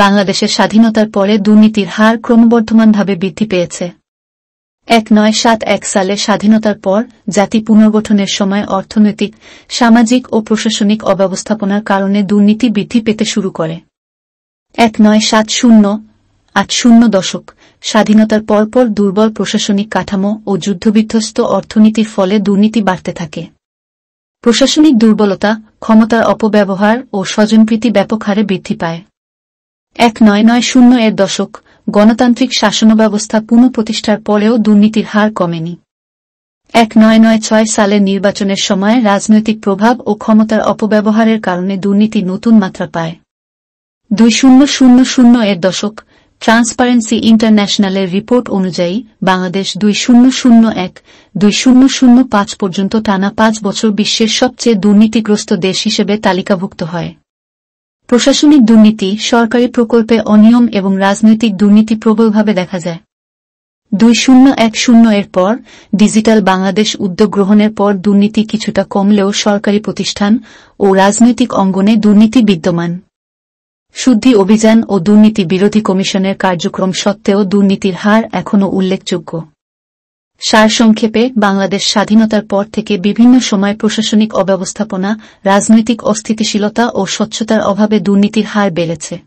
বাংলাদেশের স্বাধীনতার পরে দুর্নীতির হার ক্রমবর্ধমানভাবে বৃদ্ধি পেয়েছে। 1971 সালে স্বাধীনতার পর জাতি পুনর্গঠনের সময় অর্থনৈতিক, সামাজিক ও প্রশাসনিক অব্যবস্থাপনার কারণে দুর্নীতি বৃদ্ধি পেতে শুরু করে। 1970-80 দশক স্বাধীনতার পরপর দুর্বল প্রশাসনিক কাঠামো ও যুদ্ধবিধ্বস্ত অর্থনীতির ফলে দুর্নীতি বাড়তে থাকে। প্রশাসনিক দুর্বলতা, ক্ষমতার অপব্যবহার ও স্বজনপ্রীতি ব্যাপক হারে বৃদ্ধি পায়। 1990 দশক গণতান্ত্রিক শাসনব্যবস্থা পুনঃপ্রতিষ্ঠার পরেও দুর্নীতির হার কমেনি। 1996 সালের নির্বাচনের সময় রাজনৈতিক প্রভাব ও ক্ষমতার অপব্যবহারের কারণে দুর্নীতি নতুন মাত্রা পায়। 2000 দশক ট্রান্সপারেন্সি ইন্টারন্যাশনালের রিপোর্ট অনুযায়ী বাংলাদেশ 2001-2005 পর্যন্ত টানা 5 বছর বিশ্বের সবচেয়ে দুর্নীতিগ্রস্ত দেশ হিসেবে তালিকাভুক্ত হয়। প্রশাসনিক দুর্নীতি, সরকারি প্রকল্পে অনিয়ম এবং রাজনৈতিক দুর্নীতি প্রবলভাবে দেখা যায়। 2010 পর ডিজিটাল বাংলাদেশ উদ্যোগ গ্রহণের পর দুর্নীতি কিছুটা কমলেও সরকারি প্রতিষ্ঠান ও রাজনৈতিক অঙ্গনে দুর্নীতি বিদ্যমান। শুদ্ধি অভিযান ও দুর্নীতি বিরোধী কমিশনের কার্যক্রম সত্ত্বেও দুর্নীতির হার এখনও উল্লেখযোগ্য। সারসংক্ষেপে, বাংলাদেশ স্বাধীনতার পর থেকে বিভিন্ন সময় প্রশাসনিক অব্যবস্থাপনা, রাজনৈতিক অস্থিতিশীলতা ও স্বচ্ছতার অভাবে দুর্নীতির হার বেড়েছে।